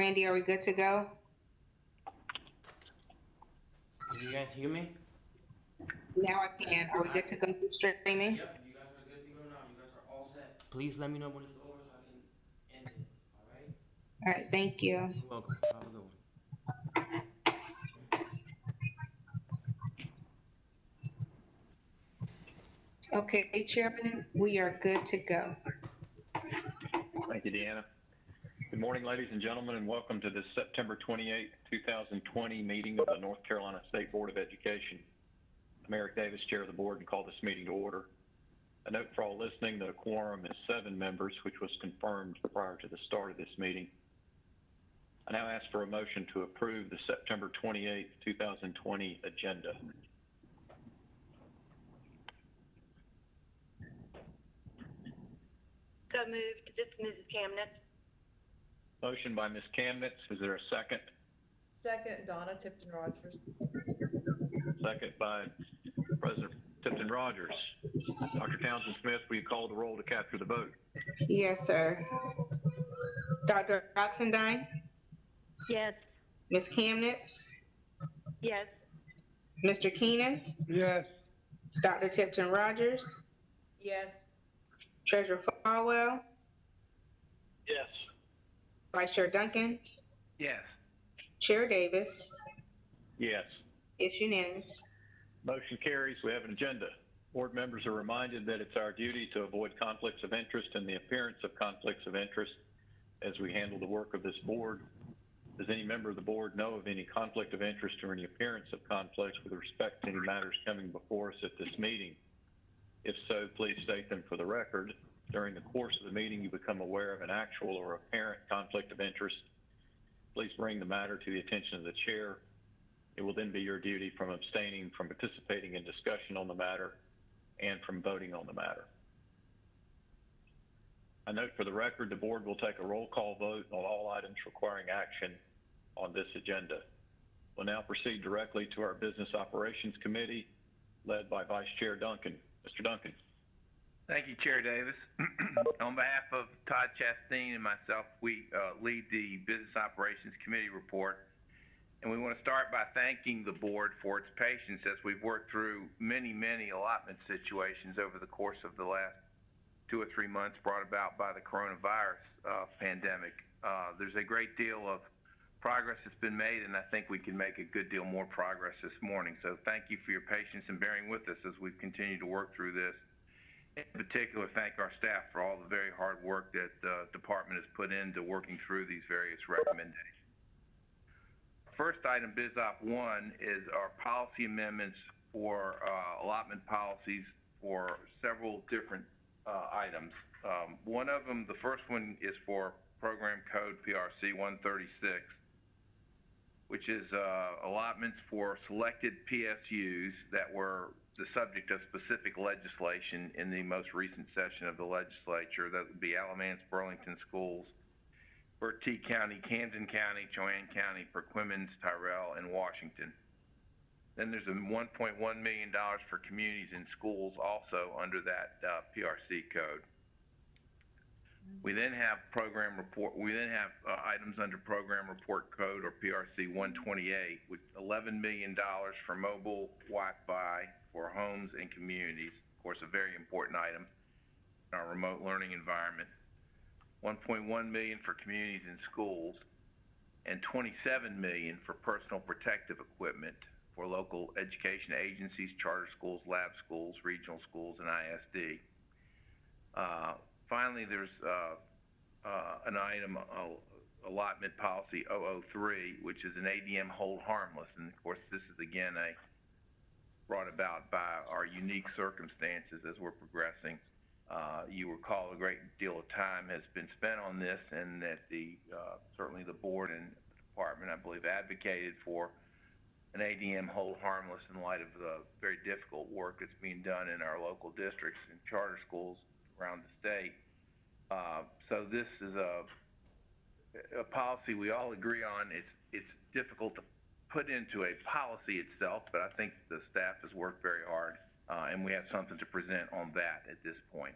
Randy, are we good to go? Can you guys hear me? Now I can. Are we good to go through streaming? Yep, you guys are good to go now. You guys are all set. Please let me know when it's over so I can end it. All right? All right, thank you. You're welcome. Have a good one. Okay, Chairman, we are good to go. Thank you, Deanna. Good morning, ladies and gentlemen, and welcome to this September 28, 2020 meeting of the North Carolina State Board of Education. I'm Eric Davis, Chair of the Board, and call this meeting to order. A note for all listening that a quorum is 7 members, which was confirmed prior to the start of this meeting. I now ask for a motion to approve the September 28, 2020 agenda. So moved. This is Mrs. Camnitz. Motion by Ms. Camnitz. Is there a second? Second, Donna Tipton Rogers. Second by President Tipton Rogers. Dr. Townsend Smith, will you call the roll to capture the vote? Yes, sir. Dr. Oxendine, Yes. Ms. Camnitz, Yes. Mr. Keenan, Yes. Dr. Tipton Rogers, Yes. Treasurer Falwell, Yes. Vice Chair Duncan, Yes. Chair Davis. Yes. It's unanimous. Motion carries. We have an agenda. Board members are reminded that it's our duty to avoid conflicts of interest and the appearance of conflicts of interest as we handle the work of this board. Does any member of the board know of any conflict of interest or any appearance of conflicts with respect to any matters coming before us at this meeting? If so, please state them for the record. During the course of the meeting, you become aware of an actual or apparent conflict of interest. Please bring the matter to the attention of the chair. It will then be your duty from abstaining from participating in discussion on the matter and from voting on the matter. I note for the record, the board will take a roll call vote on all items requiring action on this agenda. We'll now proceed directly to our Business Operations Committee, led by Vice Chair Duncan. Mr. Duncan. Thank you, Chair Davis. On behalf of Todd Chastain and myself, we lead the Business Operations Committee report. And we want to start by thanking the board for its patience as we've worked through many, many allotment situations over the course of the last 2 or 3 months brought about by the coronavirus pandemic. There's a great deal of progress that's been made, and I think we can make a good deal more progress this morning. So thank you for your patience and bearing with us as we've continued to work through this. In particular, thank our staff for all the very hard work that the department has put into working through these various recommendations. First item, BizOp 1, is our policy amendments for allotment policies for several different items. One of them, the first one, is for Program Code PRC 136, which is allotments for selected PSUs that were the subject of specific legislation in the most recent session of the legislature. That would be Alamance, Burlington schools, Bertie County, Camden County, Chowan County, Perquimans, Tyrell, and Washington. Then there's a $1.1 million for communities and schools also under that PRC code. We then have items under Program Report Code, or PRC 128, with $11 million for mobile Wi-Fi for homes and communities. Of course, a very important item in our remote learning environment. $1.1 million for communities and schools, and $27 million for personal protective equipment for local education agencies, charter schools, lab schools, regional schools, and ISD. Finally, there's an item, allotment policy 003, which is an ADM hold harmless. And of course, this is again brought about by our unique circumstances as we're progressing. You recall a great deal of time has been spent on this, and that certainly the board and the department, I believe, advocated for an ADM hold harmless in light of the very difficult work that's being done in our local districts and charter schools around the state. So this is a policy we all agree on. It's difficult to put into a policy itself, but I think the staff has worked very hard, and we have something to present on that at this point.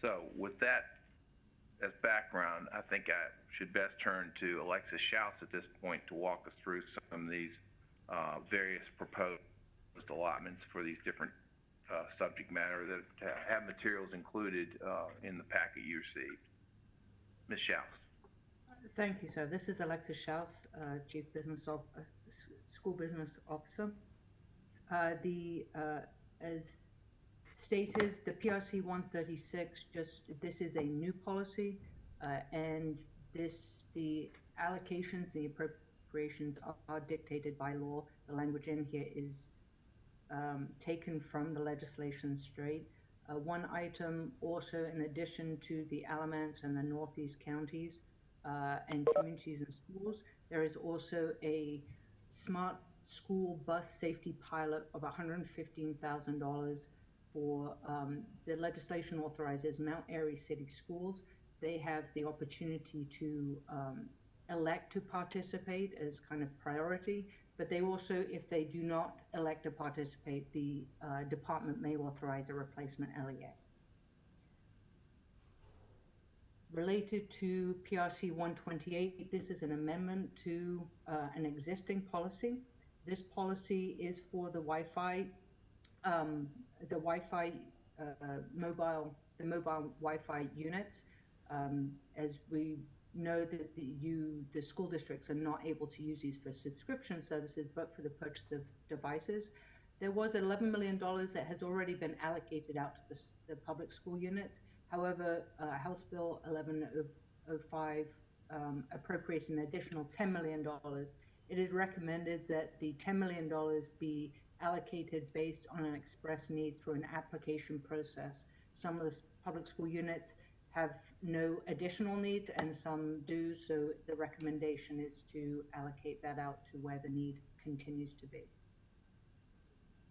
So with that as background, I think I should best turn to Alexis Schaus at this point to walk us through some of these various proposed allotments for these different subject matter that have materials included in the packet you received. Ms. Schaus. Thank you, sir. This is Alexis Schaus, Chief School Business Officer. As stated, the PRC 136, this is a new policy, and the allocations, the appropriations are dictated by law. The language in here is taken from the legislation straight. One item also, in addition to the Alamance and the Northeast counties and communities and schools, there is also a smart school bus safety pilot of $115,000 for the legislation authorizes Mount Airy City Schools. They have the opportunity to elect to participate as kind of priority, but they also, if they do not elect to participate, the department may authorize a replacement LEA. Related to PRC 128, this is an amendment to an existing policy. This policy is for the Wi-Fi, mobile Wi-Fi units. As we know that the school districts are not able to use these for subscription services, but for the purchase of devices. There was $11 million that has already been allocated out to the public school units. However, House Bill 1105 appropriated an additional $10 million. It is recommended that the $10 million be allocated based on an express need through an application process. Some of the public school units have no additional needs and some do, so the recommendation is to allocate that out to where the need continues to be.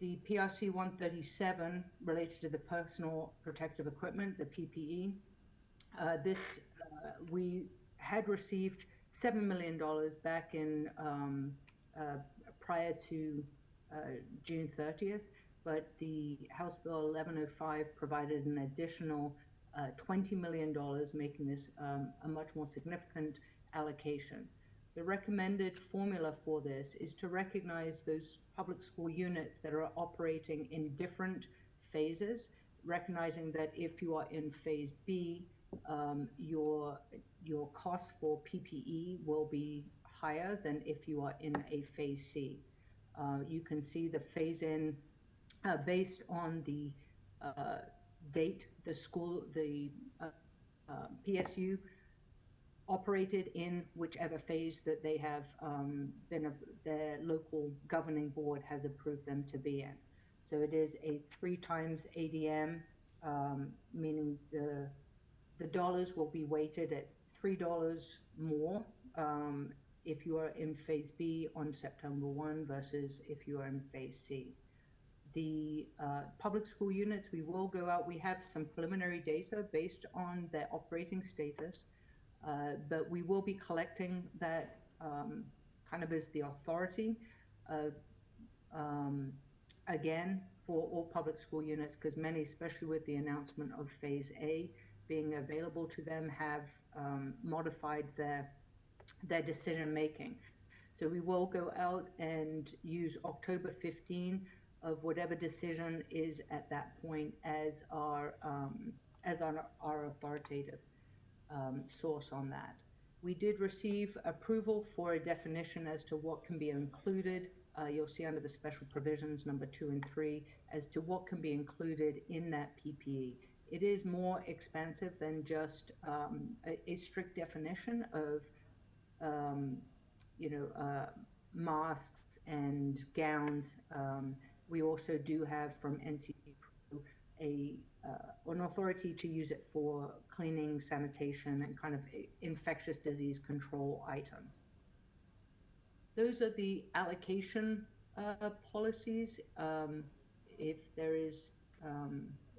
The PRC 137 relates to the personal protective equipment, the PPE. We had received $7 million back in prior to June 30th, but the House Bill 1105 provided an additional $20 million, making this a much more significant allocation. The recommended formula for this is to recognize those public school units that are operating in different phases, recognizing that if you are in phase B, your cost for PPE will be higher than if you are in a phase C. You can see the phase in based on the date the PSU operated in whichever phase that they have their local governing board has approved them to be in. So it is a 3 times ADM, meaning the dollars will be weighted at $3 more if you are in phase B on September 1 versus if you are in phase C. The public school units, we will go out. We have some preliminary data based on their operating status, but we will be collecting that kind of as the authority again for all public school units, because many, especially with the announcement of phase A being available to them, have modified their decision making. So we will go out and use October 15 of whatever decision is at that point as our authoritative source on that. We did receive approval for a definition as to what can be included. You'll see under the special provisions number 2 and 3 as to what can be included in that PPE. It is more expansive than just a strict definition of masks and gowns. We also do have from NCP an authority to use it for cleaning, sanitation, and kind of infectious disease control items. Those are the allocation policies.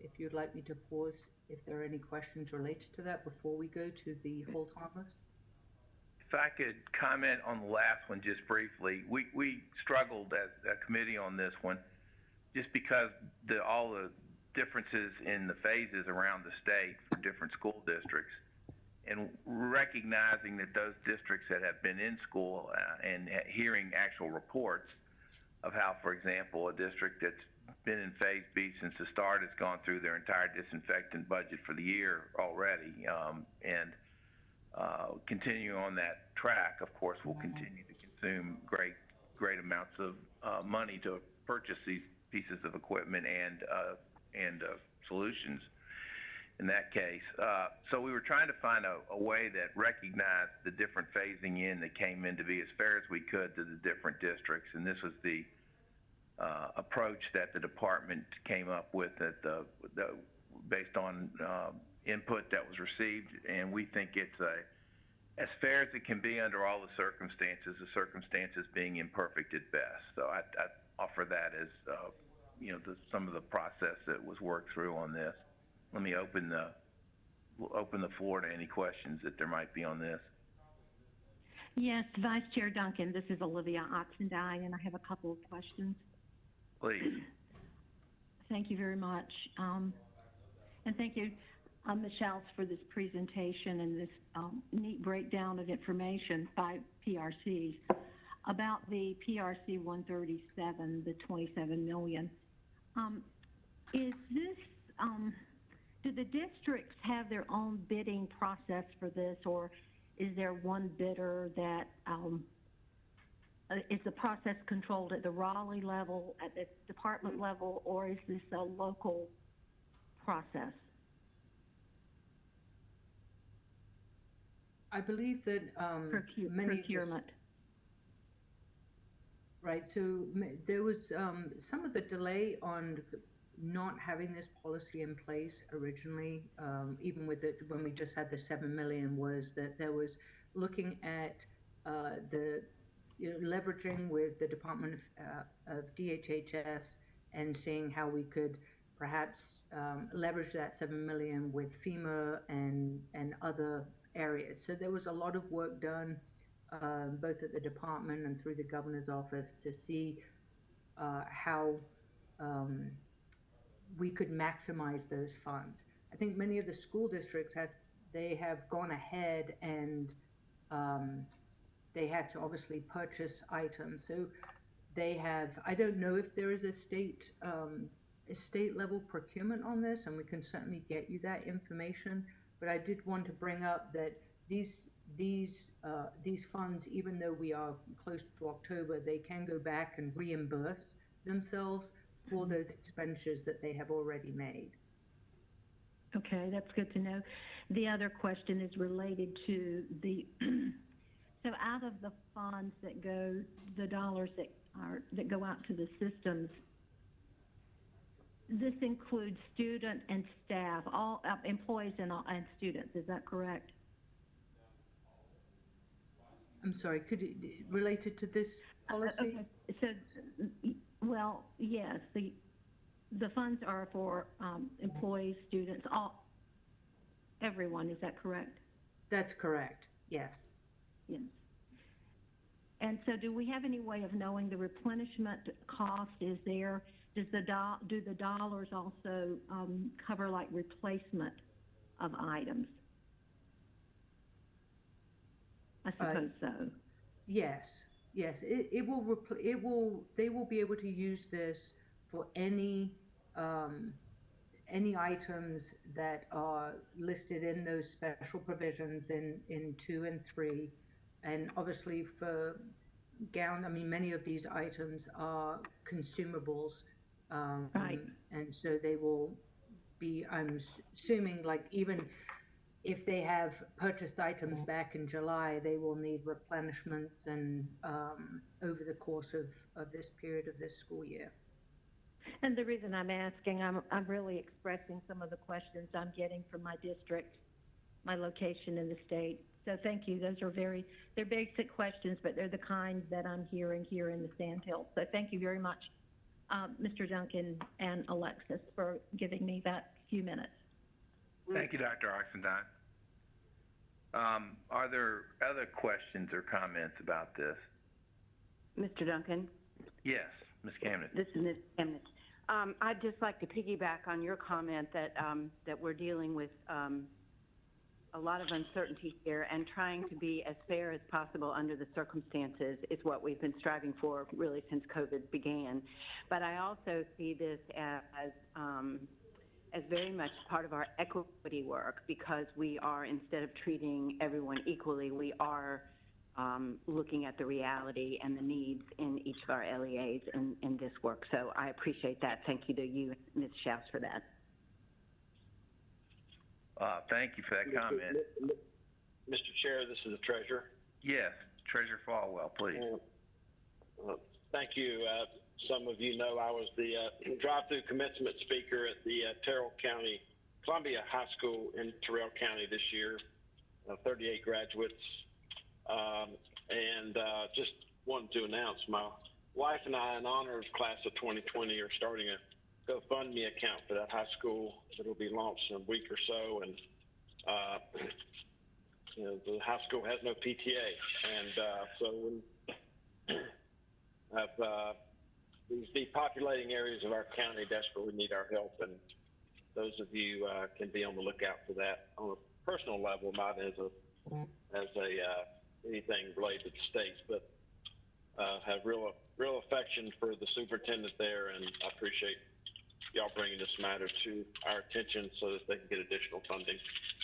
If you'd like me to pause, if there are any questions related to that before we go to the hold harmless. If I could comment on the last one just briefly, we struggled as a committee on this one, just because all the differences in the phases around the state for different school districts. and recognizing that those districts that have been in school and hearing actual reports of how, for example, a district that's been in Phase B since the start has gone through their entire disinfectant budget for the year already, and continue on that track, of course, will continue to consume great amounts of money to purchase these pieces of equipment and solutions in that case. So we were trying to find a way that recognized the different phasing in that came in to be as fair as we could to the different districts, and this was the approach that the department came up with based on input that was received, and we think it's as fair as it can be under all the circumstances being imperfect at best. So I offer that as some of the process that was worked through on this. Let me we'll open the floor to any questions that there might be on this. Yes, Vice Chair Duncan, this is Olivia Oxendine, and I have a couple of questions. Please. Thank you very much. And thank you, Michelle, for this presentation and this neat breakdown of information by PRCs. About the PRC 137, the 27 million, is this, do the districts have their own bidding process for this, or is there one bidder that, is the process controlled at the Raleigh level, at the department level, or is this a local process? I believe that Procurement. Right, so there was some of the delay on not having this policy in place originally, even with when we just had the 7 million, was that there was looking at leveraging with the Department of DHHS and seeing how we could perhaps leverage that 7 million with FEMA and other areas. So there was a lot of work done both at the department and through the governor's office to see how we could maximize those funds. I think many of the school districts have gone ahead and they had to obviously purchase items. So they have, I don't know if there is a state level procurement on this, and we can certainly get you that information. But I did want to bring up that these funds, even though we are close to October, they can go back and reimburse themselves for those expenditures that they have already made. Okay, that's good to know. The other question is related to the, so out of the funds that go, the dollars that go out to the systems, this includes student and staff, all employees and students, is that correct? I'm sorry, could it related to this policy? Okay. So, well, yes, the funds are for employees, students, everyone, is that correct? That's correct, yes. Yes. And so do we have any way of knowing the replenishment cost is there? Do the dollars also cover like replacement of items? I suppose so. Yes. They will be able to use this for any items that are listed in those special provisions in 2 and 3, and obviously for gown. I mean, many of these items are consumables, right. And so they will be. I'm assuming, like, even if they have purchased items back in July, they will need replenishments and over the course of this period of this school year. And the reason I'm asking, I'm really expressing some of the questions I'm getting from my district, my location in the state. So thank you. Those are they're basic questions, but they're the kind that I'm hearing here in the Sandhill. So thank you very much, Mr. Duncan and Alexis, for giving me that few minutes. Thank you, Dr. Oxendine. Are there other questions or comments about this? Mr. Duncan? Yes, Ms. Camden. This is Ms. Camden. I'd just like to piggyback on your comment that that we're dealing with a a lot of uncertainty here, and trying to be as fair as possible under the circumstances is what we've been striving for really since COVID began. But I also see this as very much part of our equity work, because we are, instead of treating everyone equally, we are looking at the reality and the needs in each of our LEAs in this work. So I appreciate that. Thank you to you, Ms. Schaus, for that. Thank you for that comment. Mr. Chair, this is the treasurer. Yes, Treasurer Falwell, please. Thank you. Some of you know I was the drive-through commencement speaker at the Terrell County Columbia High School in Terrell County this year. 38 graduates. Just wanted to announce my wife and I, in honor of class of 2020, are starting a GoFundMe account for that high school. It'll be launched in a week or so, and the high school has no PTA, and so these depopulating areas of our county desperately need our help, and those of you can be on the lookout for that on a personal level, not as anything related to the states, but have real affection for the superintendent there, and I appreciate y'all bringing this matter to our attention so that they can get additional funding.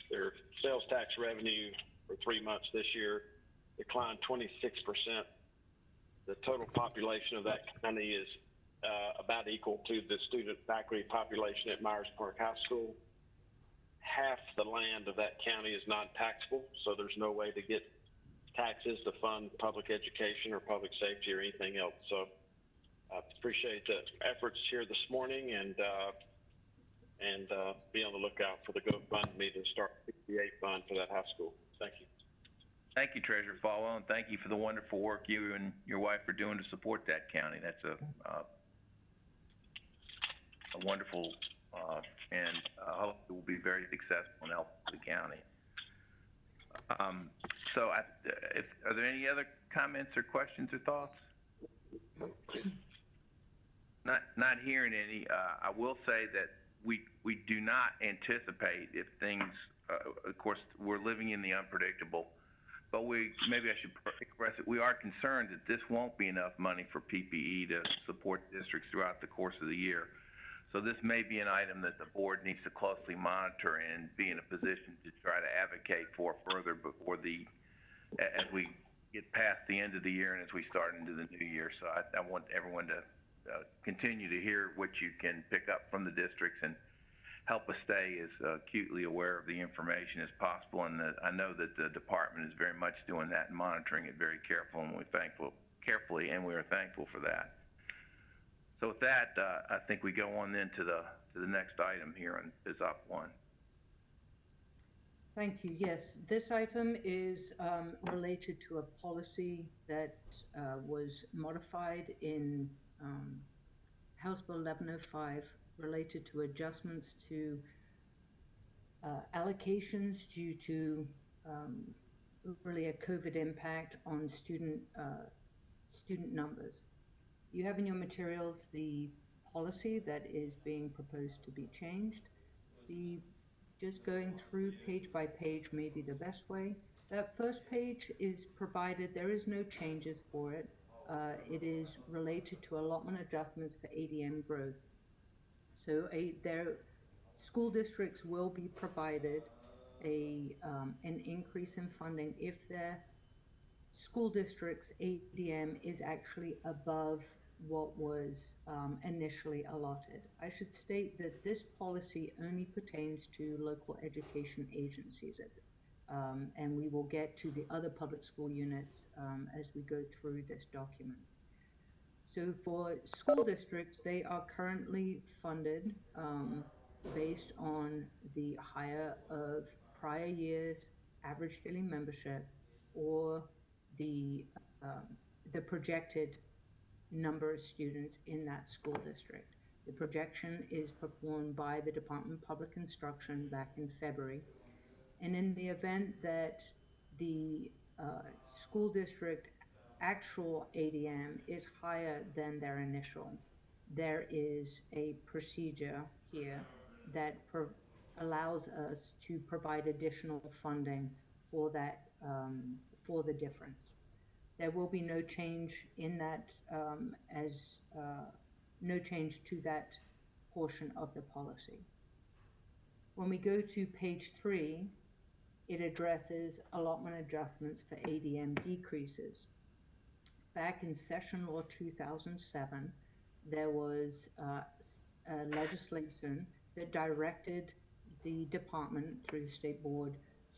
Their sales tax revenue for 3 months this year declined 26%. The total population of that county is about equal to the student faculty population at Myers Park High School. Half the land of that county is non-taxable, so there's no way to get taxes to fund public education or public safety or anything else. So I appreciate the efforts here this morning, and be on the lookout for the GoFundMe to start a PTA fund for that high school. Thank you. Thank you, Treasurer Falwell, and thank you for the wonderful work you and your wife are doing to support that county. That's a wonderful, and I hope it will be very successful and help the county. Are there any other comments or questions or thoughts? Not hearing any. I will say that we do not anticipate, if things, of course, we're living in the unpredictable, but maybe I should express it. We are concerned that this won't be enough money for PPE to support districts throughout the course of the year. So this may be an item that the board needs to closely monitor and be in a position to try to advocate for further before as we get past the end of the year and as we start into the new year. So I want everyone to continue to hear what you can pick up from the districts and help us stay as acutely aware of the information as possible. And I know that the department is very much doing that and monitoring it very carefully, and we are thankful for that. So with that, I think we go on then to the next item here on Biz Op 1. Thank you. Yes, this item is related to a policy that was modified in House Bill 1105, related to adjustments to allocations due to really a COVID impact on student numbers. You have in your materials the policy that is being proposed to be changed. Just going through page by page may be the best way. That first page is provided, there is no changes for it. It is related to allotment adjustments for ADM growth. So their school districts will be provided an increase in funding if their school district's ADM is actually above what was initially allotted. I should state that this policy only pertains to local education agencies, and we will get to the other public school units as we go through this document. So for school districts, they are currently funded based on the higher of prior year's average daily membership or the projected number of students in that school district. The projection is performed by the Department of Public Instruction back in February. And in the event that the school district actual ADM is higher than their initial, there is a procedure here that allows us to provide additional funding for that, for the difference. There will be no change in that, no change to that portion of the policy. When we go to page 3, it addresses allotment adjustments for ADM decreases. Back in Session Law 2007, there was legislation that directed the department through the state board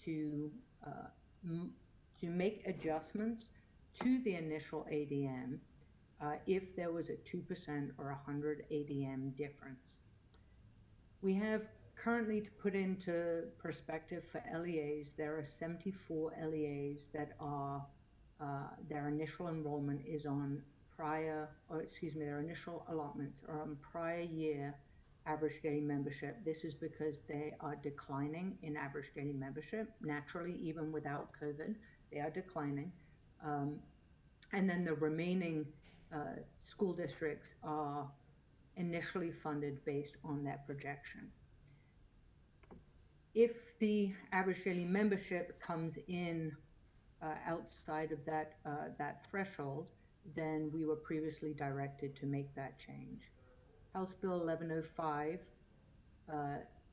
to make adjustments to the initial ADM if there was a 2% or 100 ADM difference. We have currently, to put into perspective for LEAs, there are 74 LEAs that are, their initial enrollment is on their initial allotments are on prior year average daily membership. This is because they are declining in average daily membership. Naturally, even without COVID, they are declining. And then the remaining school districts are initially funded based on that projection. If the average daily membership comes in outside of that threshold, then we were previously directed to make that change. House Bill 1105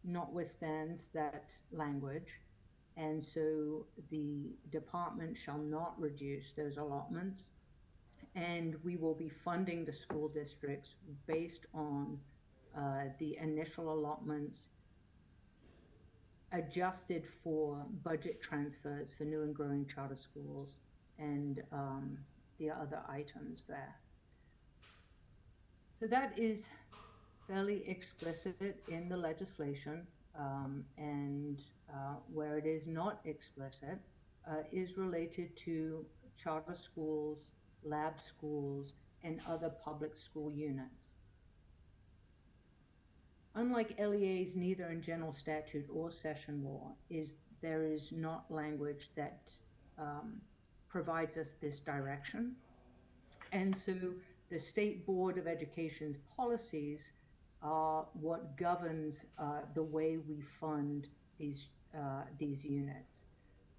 notwithstands that language, and so the department shall not reduce those allotments, and we will be funding the school districts based on the initial allotments adjusted for budget transfers for new and growing charter schools and the other items there. So that is fairly explicit in the legislation, and where it is not explicit is related to charter schools, lab schools, and other public school units. Unlike LEAs, neither in general statute or session law there is not language that provides us this direction. And so the State Board of Education's policies are what governs the way we fund these units.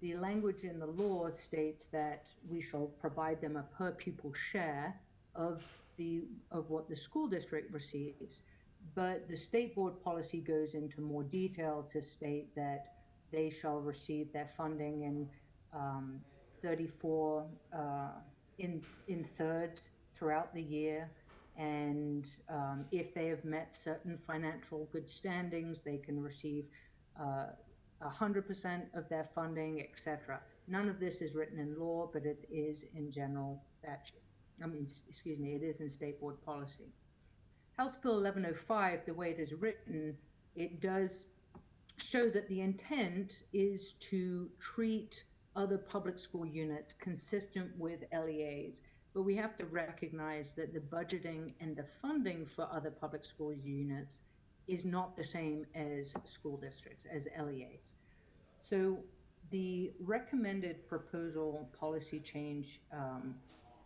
The language in the law states that we shall provide them a per pupil share of what the school district receives, but the state board policy goes into more detail to state that they shall receive their funding in 34 in thirds throughout the year, and if they have met certain financial good standings, they can receive 100% of their funding, etc. None of this is written in law, but it is in general statute. It is in state board policy. House Bill 1105, the way it is written, it does show that the intent is to treat other public school units consistent with LEAs, but we have to recognize that the budgeting and the funding for other public school units is not the same as school districts, as LEAs. So the recommended proposal policy change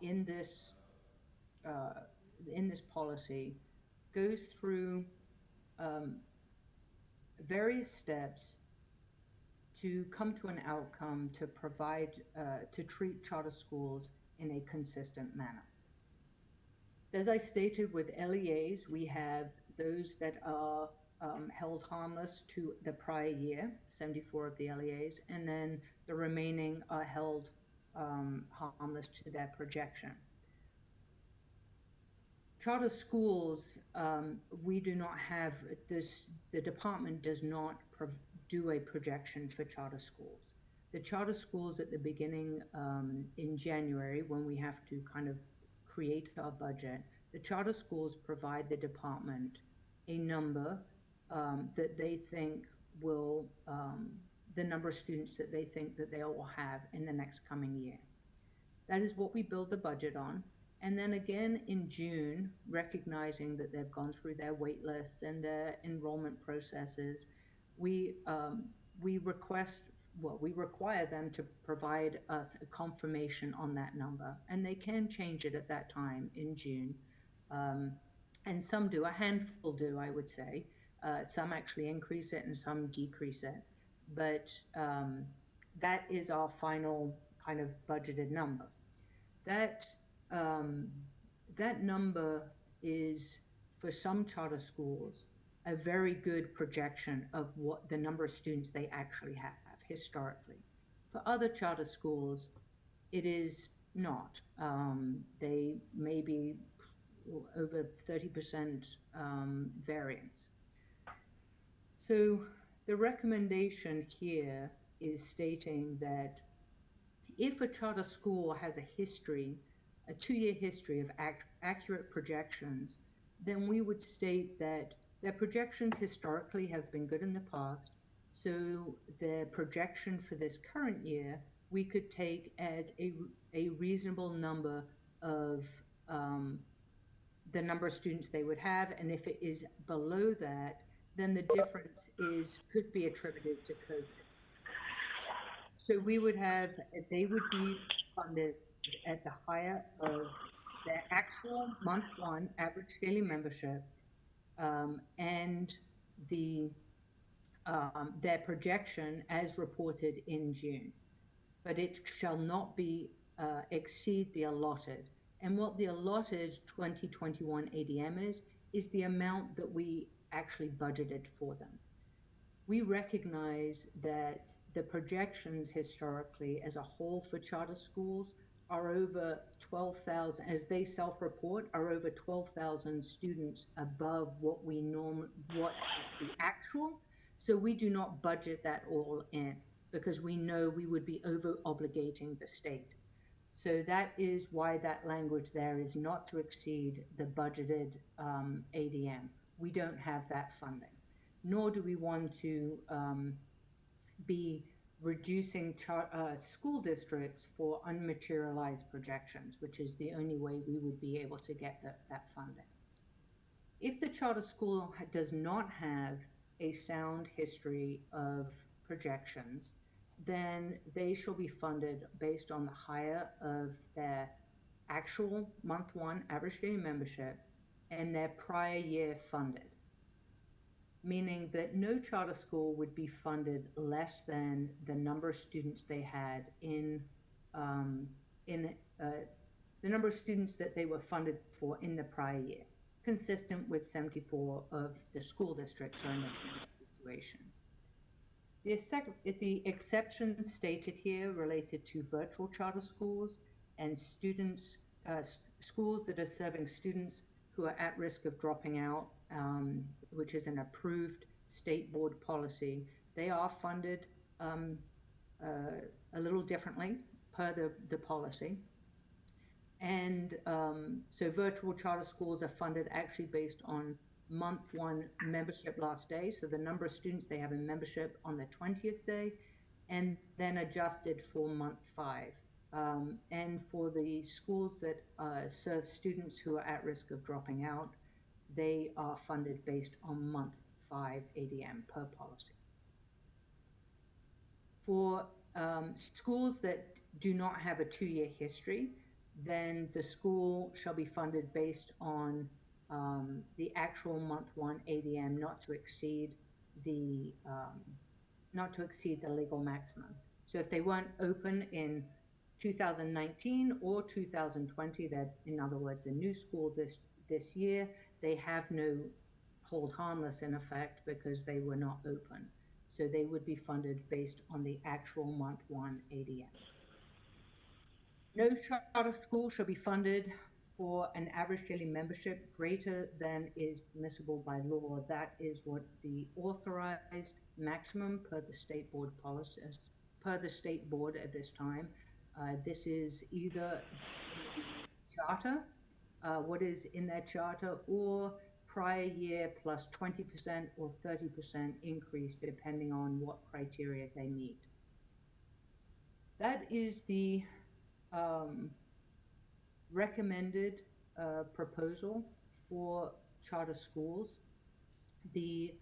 in this policy goes through various steps to come to an outcome to provide, to treat charter schools in a consistent manner. As I stated, with LEAs, we have those that are held harmless to the prior year, 74 of the LEAs, and then the remaining are held harmless to their projection. Charter schools, we do not have this, the department does not do a projection for charter schools. The charter schools at the beginning in January, when we have to kind of create our budget, the charter schools provide the department a number that they think will, the number of students that they think that they will have in the next coming year. That is what we build the budget on. And then again in June, recognizing that they've gone through their wait lists and their enrollment processes, we require them to provide us a confirmation on that number, and they can change it at that time in June. And some do, a handful do, I would say. Some actually increase it and some decrease it. But that is our final kind of budgeted number. That that number is, for some charter schools, a very good projection of what the number of students they actually have historically. For other charter schools, it is not. They may be over 30% variance. So the recommendation here is stating that if a charter school has a history, a 2-year history of accurate projections, then we would state that their projections historically have been good in the past, so their projection for this current year we could take as a reasonable number of the number of students they would have, and if it is below that, then the difference could be attributed to COVID. So we would have, they would be funded at the higher of their actual month one average daily membership and their projection as reported in June. But it shall not be exceed the allotted. And what the allotted 2021 ADM is the amount that we actually budgeted for them. We recognize that the projections historically as a whole for charter schools are over 12,000, as they self-report, are over 12,000 students above what what is the actual. So we do not budget that all in because we know we would be over obligating the state. So that is why that language there is not to exceed the budgeted ADM. We don't have that funding, nor do we want to be reducing school districts for unmaterialized projections, which is the only way we would be able to get that funding. If the charter school does not have a sound history of projections, then they shall be funded based on the higher of their actual month one average daily membership and their prior year funded, meaning that no charter school would be funded less than the number of students they had in the number of students that they were funded for in the prior year, consistent with 74 of the school districts are in the same situation. The exceptions stated here related to virtual charter schools and students, schools that are serving students who are at risk of dropping out, which is an approved state board policy. They are funded a little differently per the policy. And so virtual charter schools are funded actually based on month one membership last day, so the number of students they have in membership on the 20th day, and then adjusted for month 5. And for the schools that serve students who are at risk of dropping out, they are funded based on month 5 ADM per policy. For schools that do not have a 2-year history, then the school shall be funded based on the actual month one ADM, not to exceed the legal maximum. So if they weren't open in 2019 or 2020, that in other words a new school this year, they have no hold harmless in effect because they were not open. So they would be funded based on the actual month one ADM. No charter school shall be funded for an average daily membership greater than is permissible by law. That is what the authorized maximum per the state board policies, per the state board at this time. This is either in the charter, what is in their charter, or prior year plus 20% or 30% increase depending on what criteria they meet. That is the recommended proposal for charter schools. The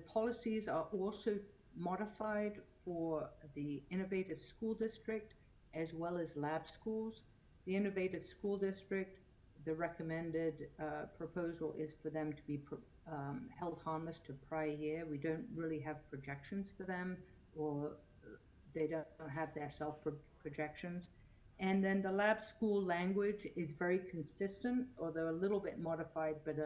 policies are also modified for the innovative school district as well as lab schools. The innovative school district, the recommended proposal is for them to be held harmless to prior year. We don't really have projections for them, or they don't have their self-projections. And then the lab school language is very consistent, although a little bit modified, but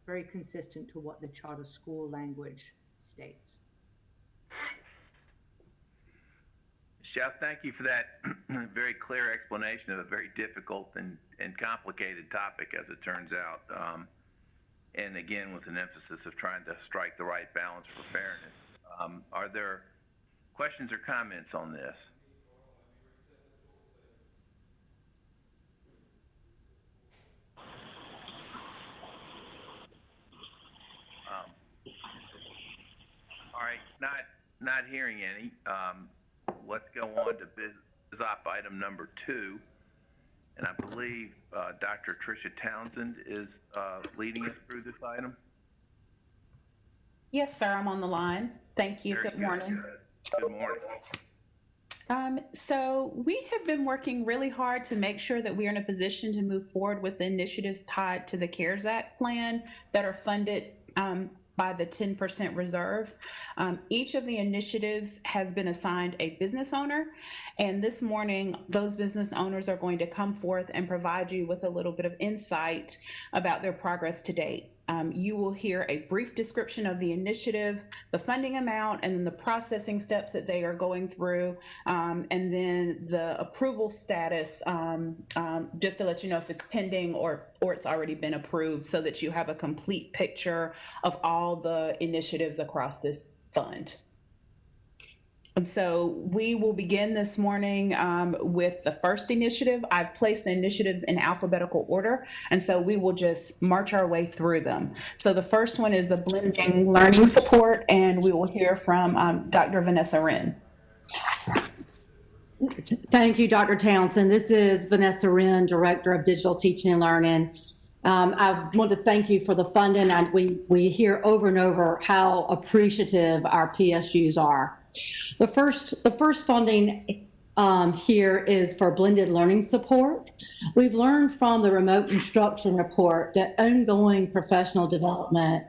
very consistent to what the charter school language states. Chef, thank you for that very clear explanation of a very difficult and complicated topic, as it turns out. And again, with an emphasis of trying to strike the right balance for fairness. Are there questions or comments on this? All right, not hearing any. Let's go on to Biz Op item number 2. And I believe Dr. Tricia Townsend is leading us through this item. Yes, sir, I'm on the line. Thank you. Very Good morning. Good morning. So we have been working really hard to make sure that we are in a position to move forward with the initiatives tied to the CARES Act plan that are funded by the 10% reserve. Each of the initiatives has been assigned a business owner, and this morning those business owners are going to come forth and provide you with a little bit of insight about their progress to date. You will hear a brief description of the initiative, the funding amount, and then the processing steps that they are going through, and then the approval status, just to let you know if it's pending or it's already been approved, so that you have a complete picture of all the initiatives across this fund. And so we will begin this morning with the first initiative. I've placed the initiatives in alphabetical order, and so we will just march our way through them. So the first one is the blending learning support, and we will hear from Dr. Vanessa Wren. Thank you, Dr. Townsend. This is Vanessa Wren, Director of Digital Teaching and Learning. I want to thank you for the funding, and we hear over and over how appreciative our PSUs are. The first funding here is for blended learning support. We've learned from the remote instruction report that ongoing professional development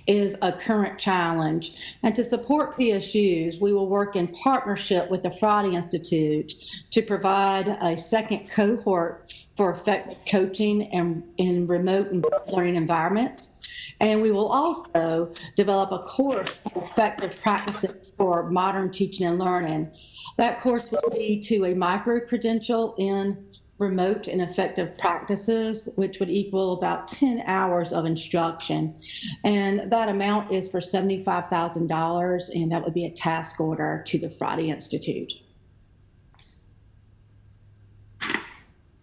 is a current challenge. And to support PSUs, we will work in partnership with the Friday Institute to provide a second cohort for effective coaching and in remote learning environments. And we will also develop a course for effective practices for modern teaching and learning. That course will lead to a micro-credential in remote and effective practices, which would equal about 10 hours of instruction. And that amount is for $75,000, and that would be a task order to the Friday Institute.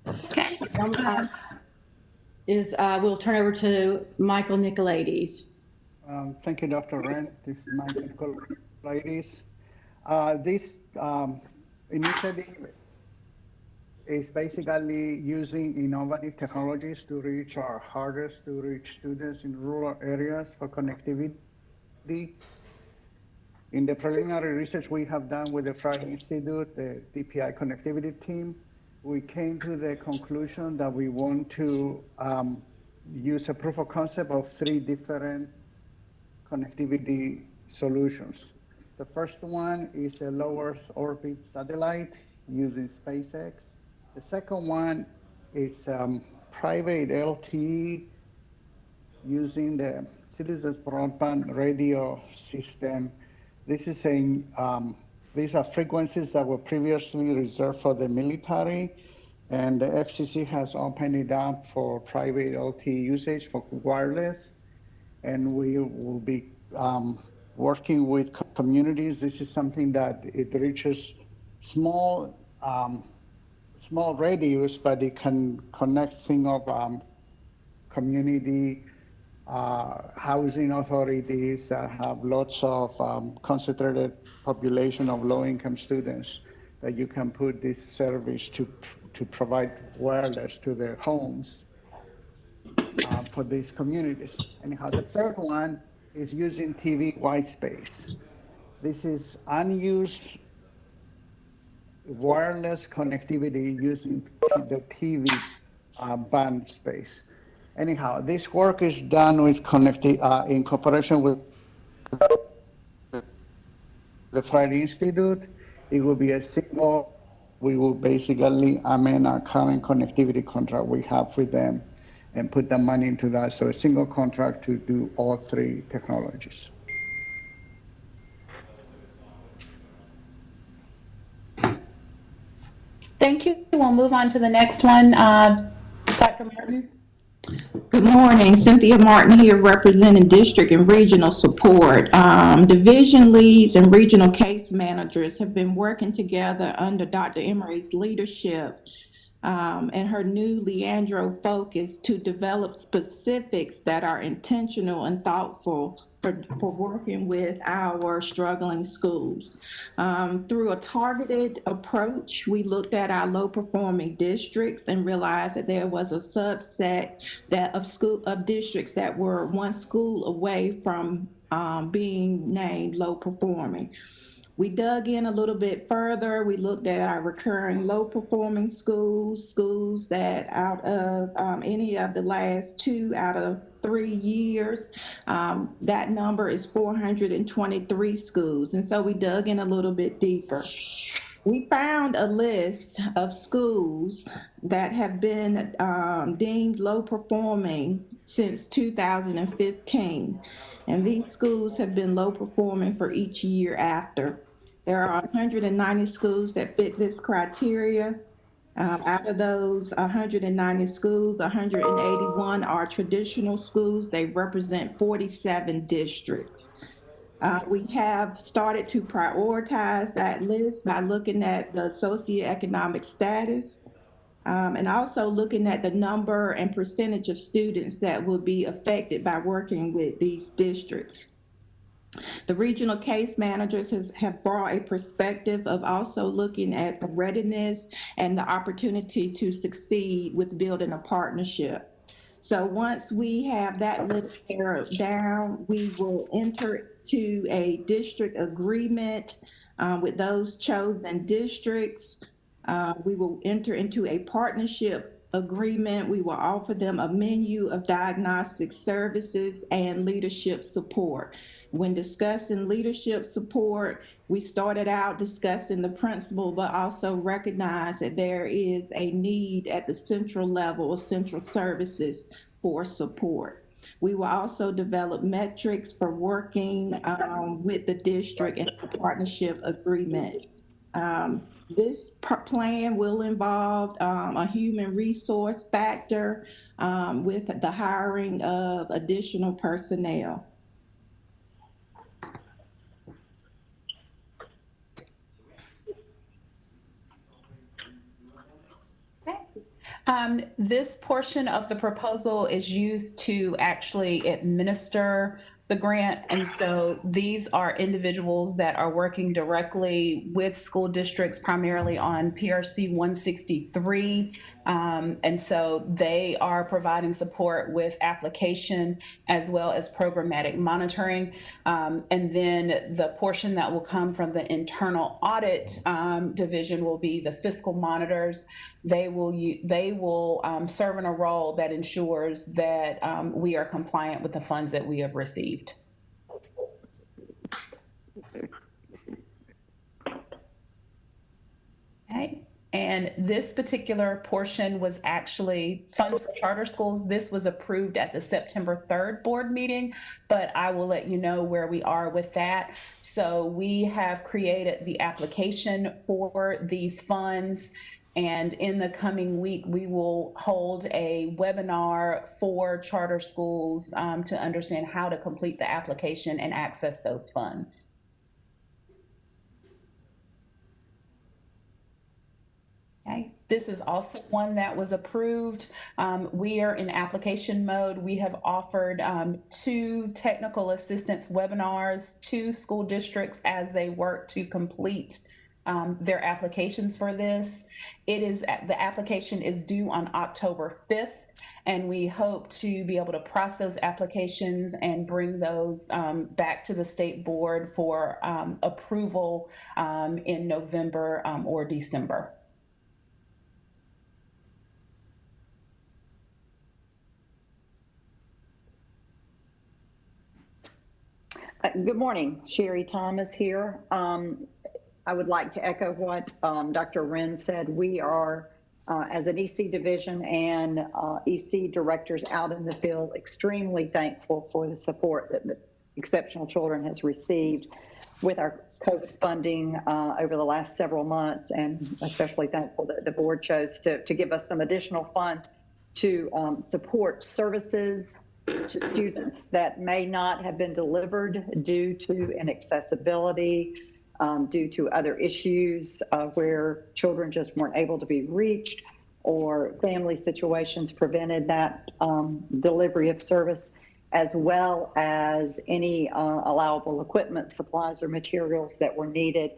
Okay. We'll turn over to Michael Nicolaides. Thank you, Dr. Wren. This is Michael Nicolaides. This initiative is basically using innovative technologies to reach our hardest to reach students in rural areas for connectivity. In the preliminary research we have done with the Friday Institute, the DPI connectivity team, we came to the conclusion that we want to use a proof of concept of 3 different connectivity solutions. The first one is a low Earth orbit satellite using SpaceX. The second one is private LTE using the Citizens Broadband Radio System. These are frequencies that were previously reserved for the military, and the FCC has opened it up for private LTE usage for wireless. And we will be working with communities. This is something that it reaches small radius, but it can connect thing of community housing authorities that have lots of concentrated population of low-income students, that you can put this service to provide wireless to their homes for these communities. Anyhow, the third one is using TV white space. This is unused wireless connectivity using the TV band space. Anyhow, this work is done with in cooperation with the Friday Institute. It will be a single, we will basically amend our current connectivity contract we have with them and put the money into that. So a single contract to do all three technologies. Thank you. We'll move on to the next one. Dr. Martin? Good morning, Cynthia Martin here representing district and regional support. Division leads and regional case managers have been working together under Dr. Emery's leadership and her new Leandro focus to develop specifics that are intentional and thoughtful for working with our struggling schools. Through a targeted approach, we looked at our low-performing districts and realized that there was a subset of districts that were one school away from being named low-performing. We dug in a little bit further. We looked at our recurring low-performing schools that out of any of the last 2 out of 3 years, that number is 423 schools. And so we dug in a little bit deeper. We found a list of schools that have been deemed low-performing since 2015. And these schools have been low-performing for each year after. There are 190 schools that fit this criteria. Out of those 190 schools, 181 are traditional schools. They represent 47 districts. We have started to prioritize that list by looking at the socioeconomic status and also looking at the number and percentage of students that will be affected by working with these districts. The regional case managers have brought a perspective of also looking at the readiness and the opportunity to succeed with building a partnership. So once we have that list narrowed down, we will enter to a district agreement with those chosen districts. We will enter into a partnership agreement. We will offer them a menu of diagnostic services and leadership support. When discussing leadership support, we started out discussing the principle, but also recognize that there is a need at the central level of central services for support. We will also develop metrics for working with the district in the partnership agreement. This plan will involve a human resource factor with the hiring of additional personnel. This portion of the proposal is used to actually administer the grant. And so these are individuals that are working directly with school districts, primarily on PRC 163. And so they are providing support with application as well as programmatic monitoring. And then the portion that will come from the internal audit division will be the fiscal monitors. They will serve in a role that ensures that we are compliant with the funds that we have received. Okay. And this particular portion was actually funds for charter schools. This was approved at the September 3rd board meeting, but I will let you know where we are with that. So we have created the application for these funds. And in the coming week, we will hold a webinar for charter schools to understand how to complete the application and access those funds. Okay. This is also one that was approved. We are in application mode. We have offered 2 technical assistance webinars to school districts as they work to complete their applications for this. The application is due on October 5th, and we hope to be able to process those applications and bring those back to the state board for approval in November or December. Good morning, Sherry Thomas here. I would like to echo what Dr. Wren said. We are, as an EC division and EC directors out in the field, extremely thankful for the support that the Exceptional Children has received with our COVID funding over the last several months, and especially thankful that the board chose to give us some additional funds to support services to students that may not have been delivered due to inaccessibility, due to other issues where children just weren't able to be reached, or family situations prevented that delivery of service, as well as any allowable equipment, supplies, or materials that were needed.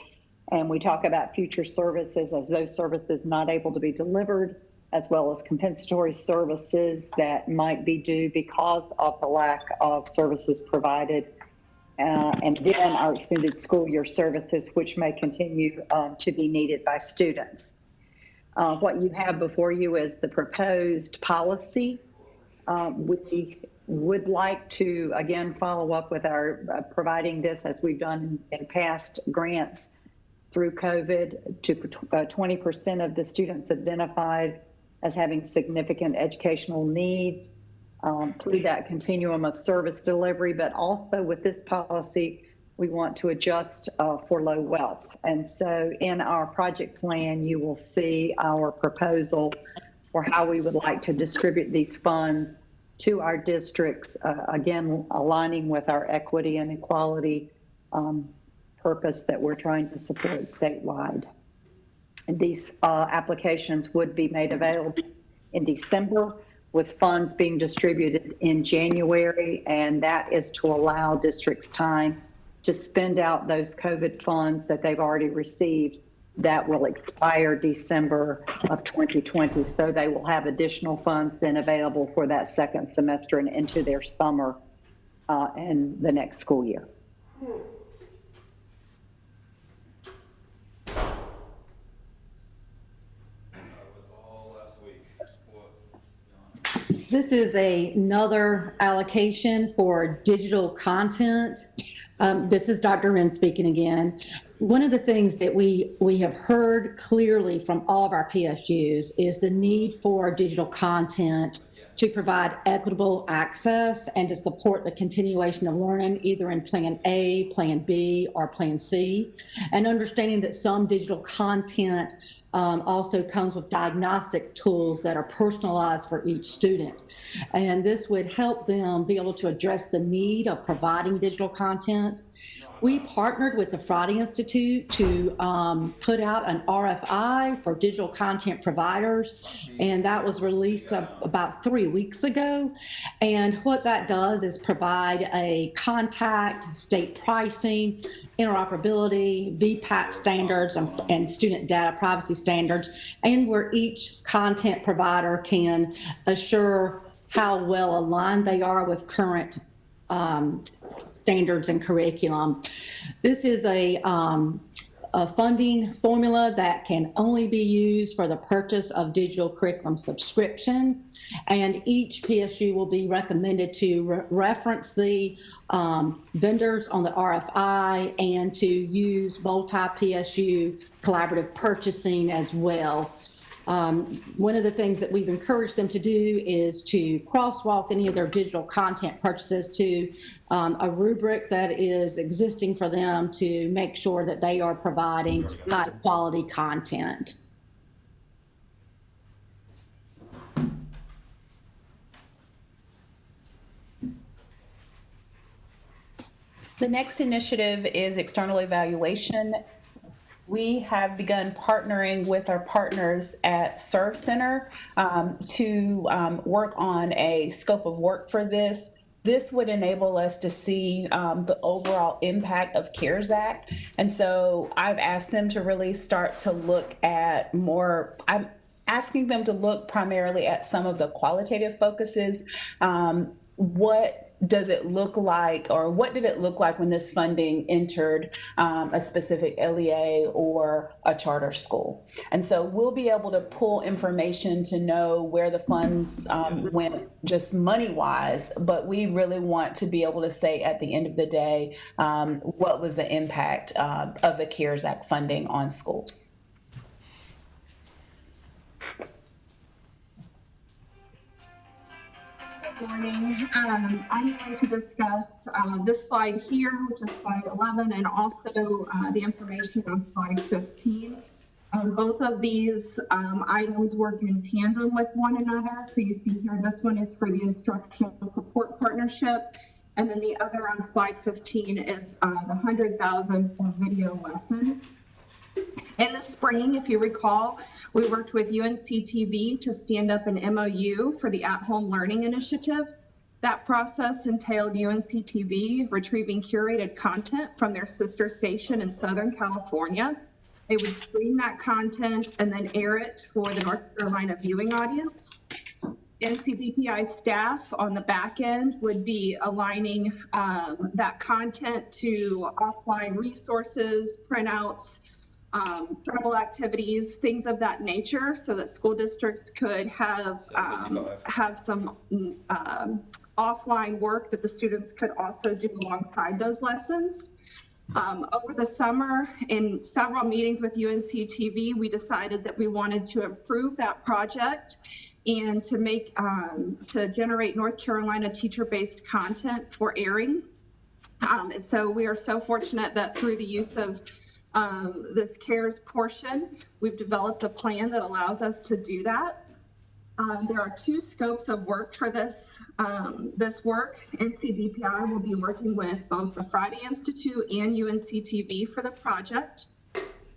And we talk about future services as those services not able to be delivered, as well as compensatory services that might be due because of the lack of services provided. And then our extended school year services, which may continue to be needed by students. What you have before you is the proposed policy. We would like to, again, follow up with our providing this as we've done in past grants through COVID to 20% of the students identified as having significant educational needs through that continuum of service delivery. But also with this policy, we want to adjust for low wealth. And so in our project plan, you will see our proposal for how we would like to distribute these funds to our districts, again, aligning with our equity and equality purpose that we're trying to support statewide. And these applications would be made available in December, with funds being distributed in January, and that is to allow districts time to spend out those COVID funds that they've already received that will expire December of 2020. So they will have additional funds then available for that second semester and into their summer and the next school year. This is another allocation for digital content. This is Dr. Wren speaking again. One of the things that we have heard clearly from all of our PSUs is the need for digital content to provide equitable access and to support the continuation of learning, either in Plan A, Plan B, or Plan C, and understanding that some digital content also comes with diagnostic tools that are personalized for each student. And this would help them be able to address the need of providing digital content. We partnered with the Friday Institute to put out an RFI for digital content providers, and that was released about 3 weeks ago. And what that does is provide a contact, state pricing, interoperability, VPAT standards, and student data privacy standards, and where each content provider can assure how well aligned they are with current standards and curriculum. This is a funding formula that can only be used for the purchase of digital curriculum subscriptions, and each PSU will be recommended to reference the vendors on the RFI and to use multi-PSU collaborative purchasing as well. One of the things that we've encouraged them to do is to crosswalk any of their digital content purchases to a rubric that is existing for them to make sure that they are providing high quality content. The next initiative is external evaluation. We have begun partnering with our partners at Serve Center to work on a scope of work for this. This would enable us to see the overall impact of CARES Act. And so I've asked them to really start to look at more, I'm asking them to look primarily at some of the qualitative focuses. What does it look like, or what did it look like when this funding entered a specific LEA or a charter school? And so we'll be able to pull information to know where the funds went just money-wise, but we really want to be able to say at the end of the day, what was the impact of the CARES Act funding on schools? Good morning. I'm going to discuss this slide here, which is slide 11, and also the information on slide 15. Both of these items work in tandem with one another. So you see here, this one is for the instructional support partnership, and then the other on slide 15 is the 100,000 for video lessons. In the spring, if you recall, we worked with UNCTV to stand up an MOU for the at-home learning initiative. That process entailed UNCTV retrieving curated content from their sister station in Southern California. They would stream that content and then air it for the North Carolina viewing audience. NCDPI staff on the back end would be aligning that content to offline resources, printouts, travel activities, things of that nature, so that school districts could have some offline work that the students could also do alongside those lessons. Over the summer, in several meetings with UNCTV, we decided that we wanted to improve that project and to make to generate North Carolina teacher-based content for airing. And so we are so fortunate that through the use of this CARES portion, we've developed a plan that allows us to do that. There are two scopes of work for this work. NCDPI will be working with both the Friday Institute and UNCTV for the project.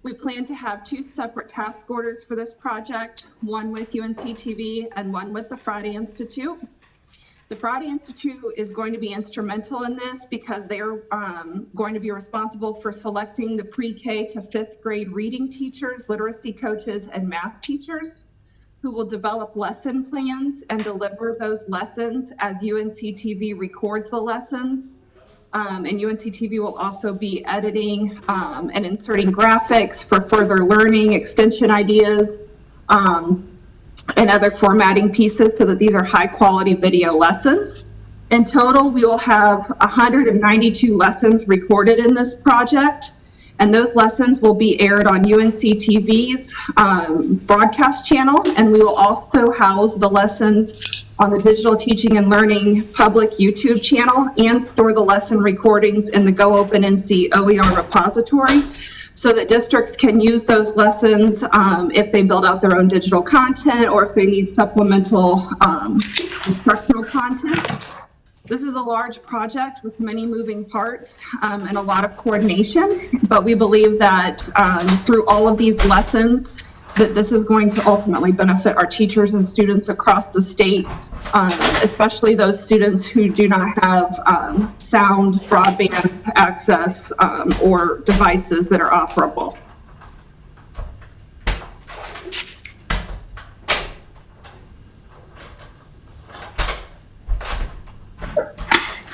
We plan to have two separate task orders for this project, one with UNCTV and one with the Friday Institute. The Friday Institute is going to be instrumental in this because they are going to be responsible for selecting the pre-K to 5th grade reading teachers, literacy coaches, and math teachers who will develop lesson plans and deliver those lessons as UNCTV records the lessons. And UNCTV will also be editing and inserting graphics for further learning, extension ideas, and other formatting pieces so that these are high quality video lessons. In total, we will have 192 lessons recorded in this project, and those lessons will be aired on UNCTV's broadcast channel, and we will also house the lessons on the Digital Teaching and Learning public YouTube channel and store the lesson recordings in the Go Open NC OER repository, so that districts can use those lessons if they build out their own digital content or if they need supplemental instructional content. This is a large project with many moving parts and a lot of coordination, but we believe that through all of these lessons, that this is going to ultimately benefit our teachers and students across the state, especially those students who do not have sound broadband access or devices that are operable.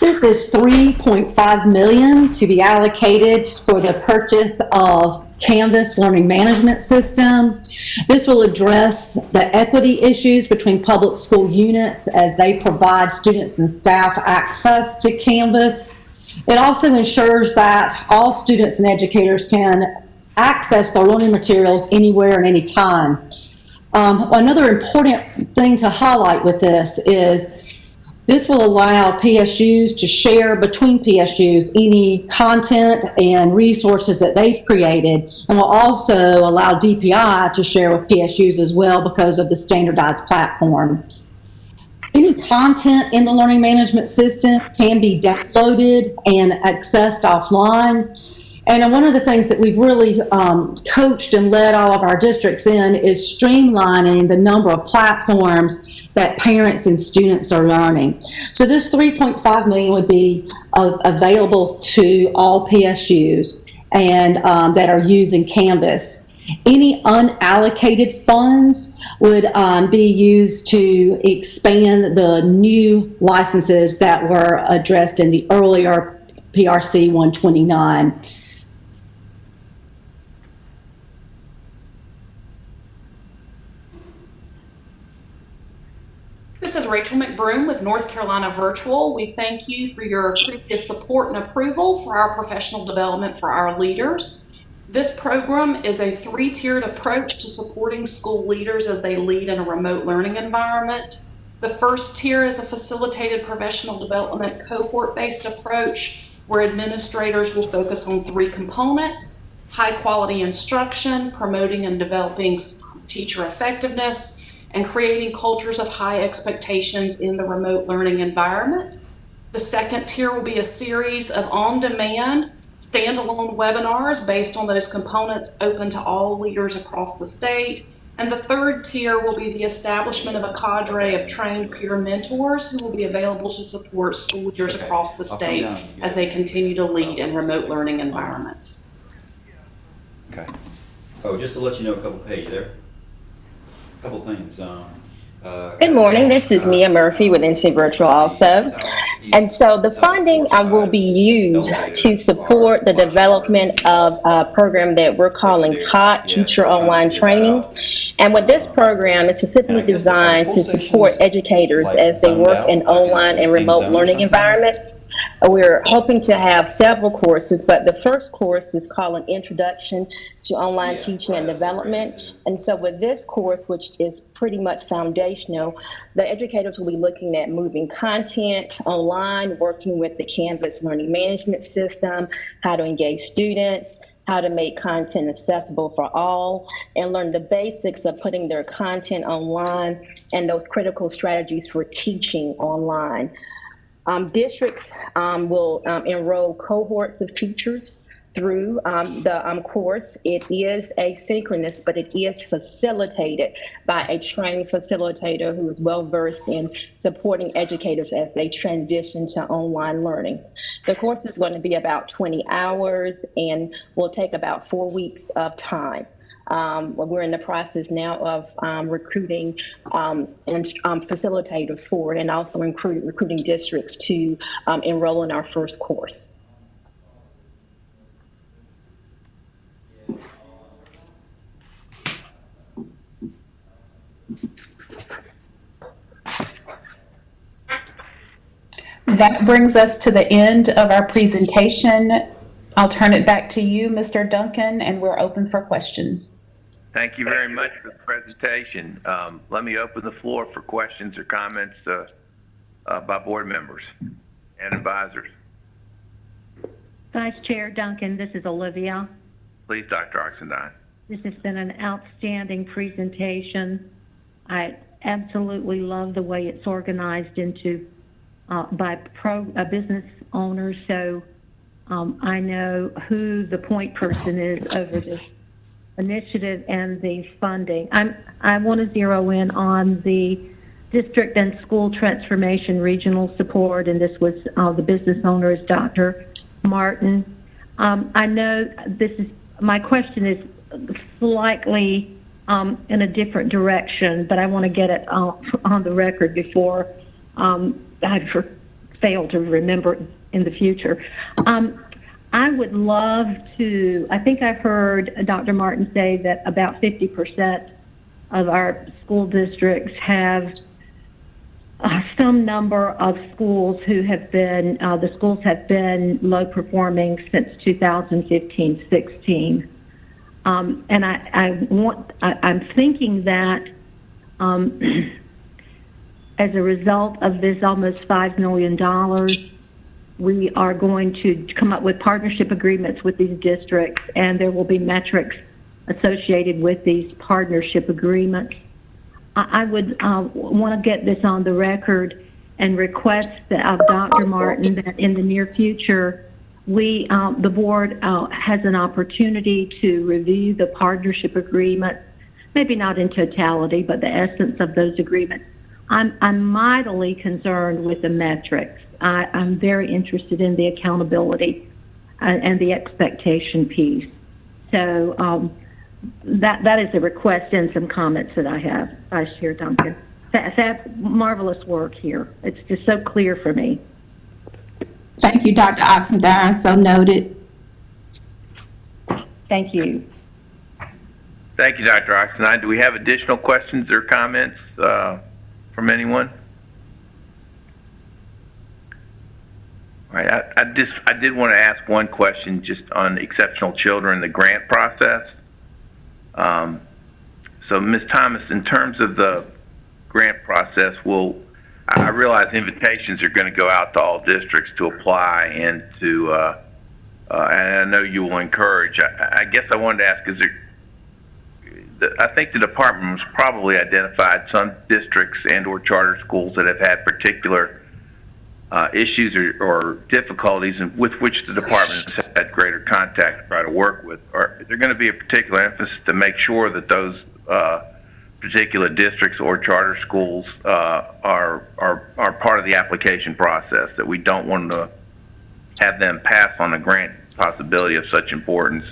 This is $3.5 million to be allocated for the purchase of Canvas learning management system. This will address the equity issues between public school units as they provide students and staff access to Canvas. It also ensures that all students and educators can access their learning materials anywhere and anytime. Another important thing to highlight with this is this will allow PSUs to share between PSUs any content and resources that they've created, and will also allow DPI to share with PSUs as well because of the standardized platform. Any content in the learning management system can be downloaded and accessed offline. And one of the things that we've really coached and led all of our districts in is streamlining the number of platforms that parents and students are learning. So this $3.5 million would be available to all PSUs and that are using Canvas. Any unallocated funds would be used to expand the new licenses that were addressed in the earlier PRC 129. This is Rachel McBroom with North Carolina Virtual. We thank you for your previous support and approval for our professional development for our leaders. This program is a three-tiered approach to supporting school leaders as they lead in a remote learning environment. The first tier is a facilitated professional development cohort-based approach where administrators will focus on three components: high-quality instruction, promoting and developing teacher effectiveness, and creating cultures of high expectations in the remote learning environment. The second tier will be a series of on-demand, standalone webinars based on those components open to all leaders across the state. And the third tier will be the establishment of a cadre of trained peer mentors who will be available to support school leaders across the state as they continue to lead in remote learning environments. Okay. Oh, just to let you know, hey, you there? A couple things. Good morning, this is Mia Murphy with NC Virtual also. And so the funding will be used to support the development of a program that we're calling TOT, Teacher Online Training. And with this program, it's specifically designed to support educators as they work in online and remote learning environments. We're hoping to have several courses, but the first course is called an Introduction to Online Teaching and Development. And so with this course, which is pretty much foundational, the educators will be looking at moving content online, working with the Canvas learning management system, how to engage students, how to make content accessible for all, and learn the basics of putting their content online and those critical strategies for teaching online. Districts will enroll cohorts of teachers through the course. It is asynchronous, but it is facilitated by a trained facilitator who is well-versed in supporting educators as they transition to online learning. The course is going to be about 20 hours and will take about 4 weeks of time. We're in the process now of recruiting facilitators for it, and also recruiting districts to enroll in our first course. That brings us to the end of our presentation. I'll turn it back to you, Mr. Duncan, and we're open for questions. Thank you very much for the presentation. Let me open the floor for questions or comments by board members and advisors. Vice Chair Duncan, this is Olivia. Please, Dr. Oxendine. This has been an outstanding presentation. I absolutely love the way it's organized into by business owners, so I know who the point person is over this initiative and the funding. I want to zero in on the district and school transformation regional support, and this was the business owner is Dr. Martin. I know my question is slightly in a different direction, but I want to get it on the record before I fail to remember in the future. I would love to, I think I've heard Dr. Martin say that about 50% of our school districts have some number of schools who have been, the schools have been low performing since 2015-16. And I'm thinking that as a result of this almost $5 million, we are going to come up with partnership agreements with these districts, and there will be metrics associated with these partnership agreements. I would want to get this on the record and request of Dr. Martin that in the near future, the board has an opportunity to review the partnership agreements, maybe not in totality, but the essence of those agreements. I'm mightily concerned with the metrics. I'm very interested in the accountability and the expectation piece. So that is a request and some comments that I have, Vice Chair Duncan. Marvelous work here. It's just so clear for me. Thank you, Dr. Oxendine, so noted. Thank you. Thank you, Dr. Oxendine. Do we have additional questions or comments from anyone? All right, I did want to ask one question just on exceptional children, the grant process. So Ms. Thomas, in terms of the grant process, I realize invitations are going to go out to all districts to apply and to, and I know you will encourage. I guess I wanted to ask, I think the department has probably identified some districts and/or charter schools that have had particular issues or difficulties with which the department has had greater contact to try to work with. Or is there going to be a particular emphasis to make sure that those particular districts or charter schools are part of the application process, that we don't want to have them pass on a grant possibility of such importance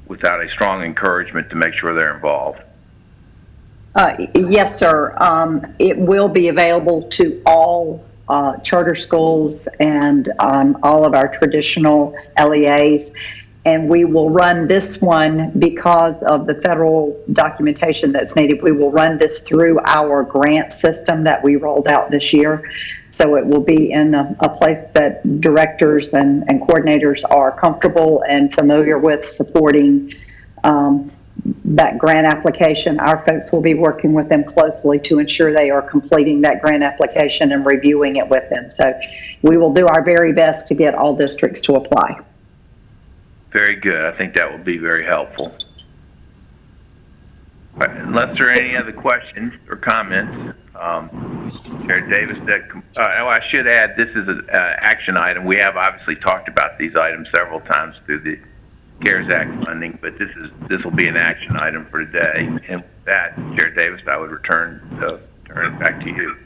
without a strong encouragement to make sure they're involved? Yes, sir. It will be available to all charter schools and all of our traditional LEAs. And we will run this one because of the federal documentation that's needed. We will run this through our grant system that we rolled out this year. So it will be in a place that directors and coordinators are comfortable and familiar with supporting that grant application. Our folks will be working with them closely to ensure they are completing that grant application and reviewing it with them. So we will do our very best to get all districts to apply. Very good. I think that will be very helpful. Right, unless there are any other questions or comments, Chair Davis, I should add, this is an action item. We have obviously talked about these items several times through the CARES Act funding, but this will be an action item for today. And with that, Chair Davis, I would turn it back to you.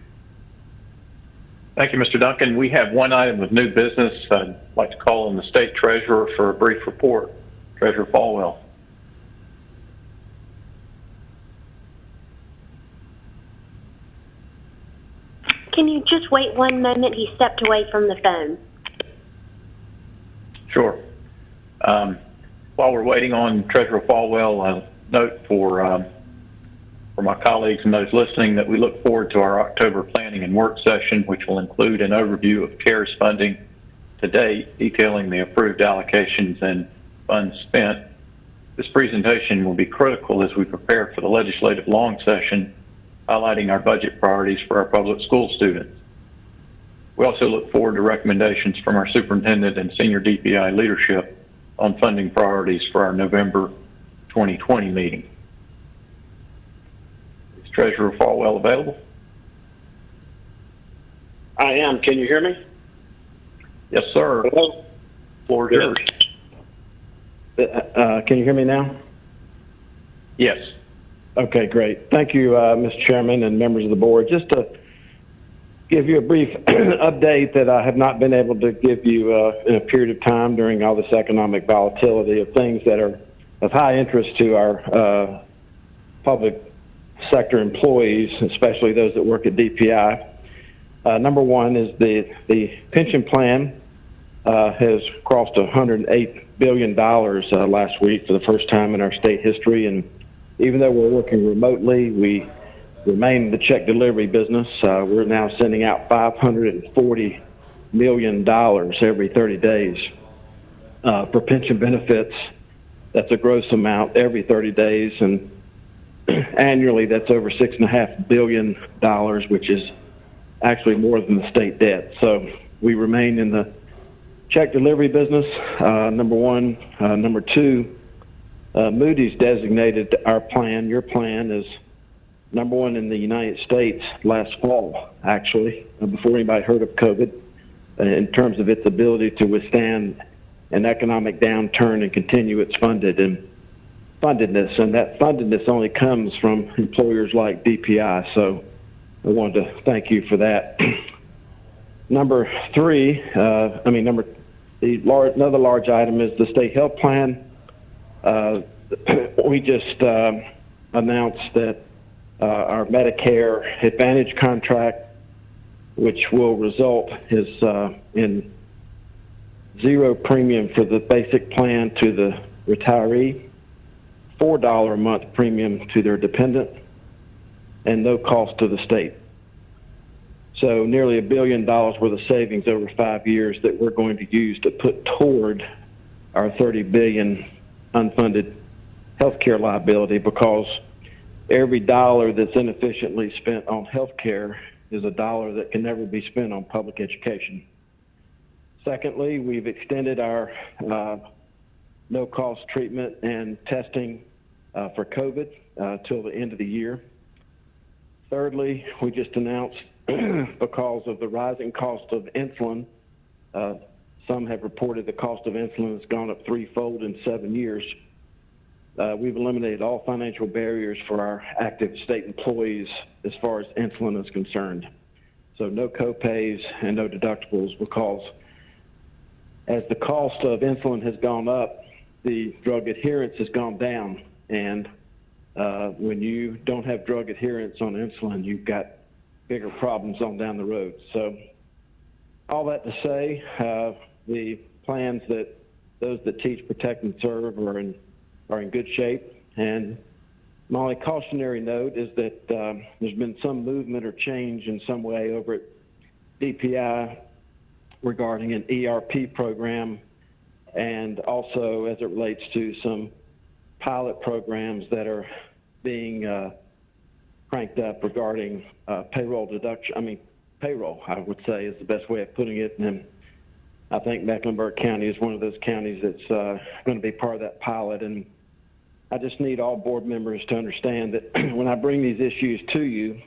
Thank you, Mr. Duncan. We have one item of new business. I'd like to call on the State Treasurer for a brief report. Treasurer Falwell. Can you just wait one moment? He stepped away from the phone. Sure. While we're waiting on Treasurer Falwell, a note for my colleagues and those listening that we look forward to our October planning and work session, which will include an overview of CARES funding to date, detailing the approved allocations and funds spent. This presentation will be critical as we prepare for the legislative long session, highlighting our budget priorities for our public school students. We also look forward to recommendations from our superintendent and senior DPI leadership on funding priorities for our November 2020 meeting. Is Treasurer Falwell available? I am. Can you hear me? Yes, sir. Hello? Floor is yours. Can you hear me now? Yes. Okay, great. Thank you, Mr. Chairman and members of the board. Just to give you a brief update that I have not been able to give you in a period of time during all this economic volatility of things that are of high interest to our public sector employees, especially those that work at DPI. Number one is the pension plan has crossed $108 billion last week for the first time in our state history. And even though we're working remotely, we remain in the check delivery business. We're now sending out $540 million every 30 days for pension benefits. That's a gross amount every 30 days. And annually, that's over $6.5 billion, which is actually more than the state debt. So we remain in the check delivery business, number one. Number two, Moody's designated our plan, your plan, as number one in the United States last fall, actually, before anybody heard of COVID, in terms of its ability to withstand an economic downturn and continue its fundedness. And that fundedness only comes from employers like DPI. So I wanted to thank you for that. Number three, another large item is the state health plan. We just announced that our Medicare Advantage contract, which will result is in zero premium for the basic plan to the retiree, $4 a month premium to their dependent, and no cost to the state. So nearly $1 billion worth of savings over 5 years that we're going to use to put toward our $30 billion unfunded healthcare liability, because every dollar that's inefficiently spent on healthcare is a dollar that can never be spent on public education. Secondly, we've extended our no-cost treatment and testing for COVID till the end of the year. Thirdly, we just announced, because of the rising cost of insulin, some have reported the cost of insulin has gone up threefold in 7 years. We've eliminated all financial barriers for our active state employees as far as insulin is concerned. So no co-pays and no deductibles, because as the cost of insulin has gone up, the drug adherence has gone down. And when you don't have drug adherence on insulin, you've got bigger problems on down the road. So all that to say, the plans that those that teach, protect, and serve are in good shape. And my only cautionary note is that there's been some movement or change in some way over at DPI regarding an ERP program, and also as it relates to some pilot programs that are being cranked up regarding payroll deduction. Payroll, I would say, is the best way of putting it. And I think Mecklenburg County is one of those counties that's going to be part of that pilot. And I just need all board members to understand that when I bring these issues to you,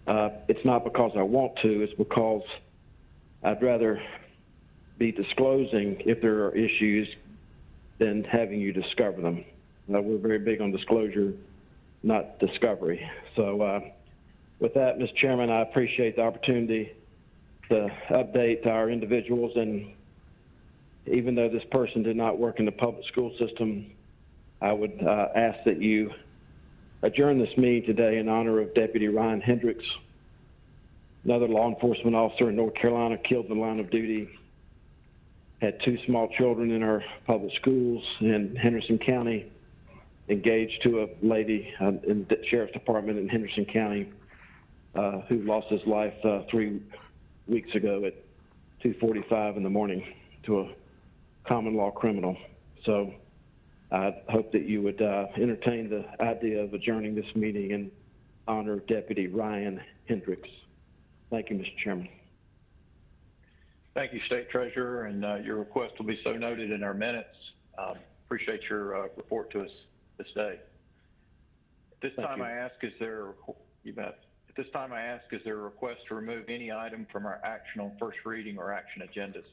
it's not because I want to, it's because I'd rather be disclosing if there are issues than having you discover them. We're very big on disclosure, not discovery. So with that, Mr. Chairman, I appreciate the opportunity to update our individuals. And even though this person did not work in the public school system, I would ask that you adjourn this meeting today in honor of Deputy Ryan Hendricks, another law enforcement officer in North Carolina killed in the line of duty, had 2 small children in our public schools in Henderson County, engaged to a lady in the Sheriff's Department in Henderson County who lost his life 3 weeks ago at 2:45 in the morning to a common law criminal. So I hope that you would entertain the idea of adjourning this meeting in honor of Deputy Ryan Hendricks. Thank you, Mr. Chairman. Thank you, State Treasurer, and your request will be so noted in our minutes. Appreciate your report to us this day. At this time, I ask, is there a request to remove any item from our action on first reading or action agendas?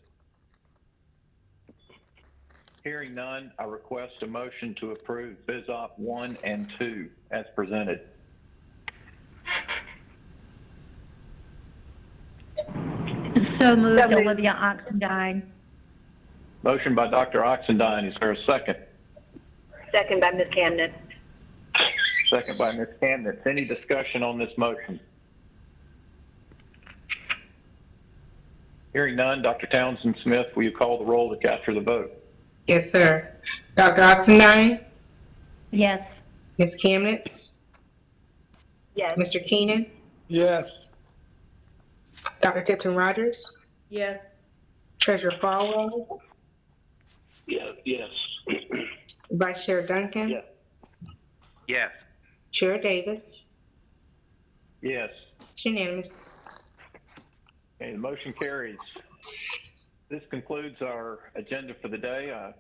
Hearing none, I request a motion to approve BizOp 1 and 2 as presented. So moved, Olivia Oxendine. Motion by Dr. Oxendine. Is there a second? Second by Ms. Camden. Second by Ms. Camden. Any discussion on this motion? Hearing none, Dr. Townsend Smith, will you call the roll to capture the vote? Yes, sir. Dr. Oxendine? Yes. Ms. Chemnitz? Yes. Mr. Keenan? Yes. Dr. Tipton Rogers? Yes. Treasurer Falwell? Yes. Vice Chair Duncan? Yes. Yes. Chair Davis? Yes. It's unanimous. Okay, the motion carries. This concludes our agenda for the day. I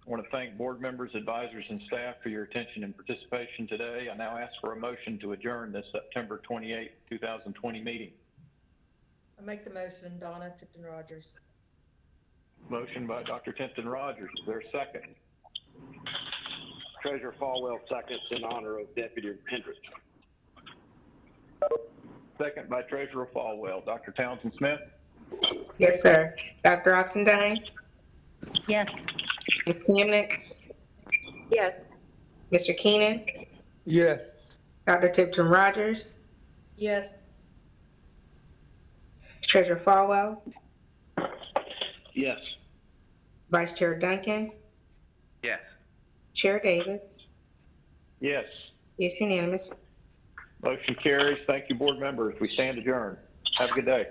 want to thank board members, advisors, and staff for your attention and participation today. I now ask for a motion to adjourn this September 28, 2020 meeting. I make the motion, Donna Tipton Rogers. Motion by Dr. Tipton Rogers. Is there a second? Treasurer Falwell seconds in honor of Deputy Hendricks. Second by Treasurer Falwell. Dr. Townsend Smith? Yes, sir. Dr. Oxendine? Yes. Ms. Chemnitz? Yes. Mr. Keenan, Yes. Dr. Tipton Rogers, Yes. Treasurer Falwell, Yes. Vice Chair Duncan, Yes. Chair Davis. Yes. It's unanimous. Motion carries. Thank you, board members. We stand adjourned. Have a good day.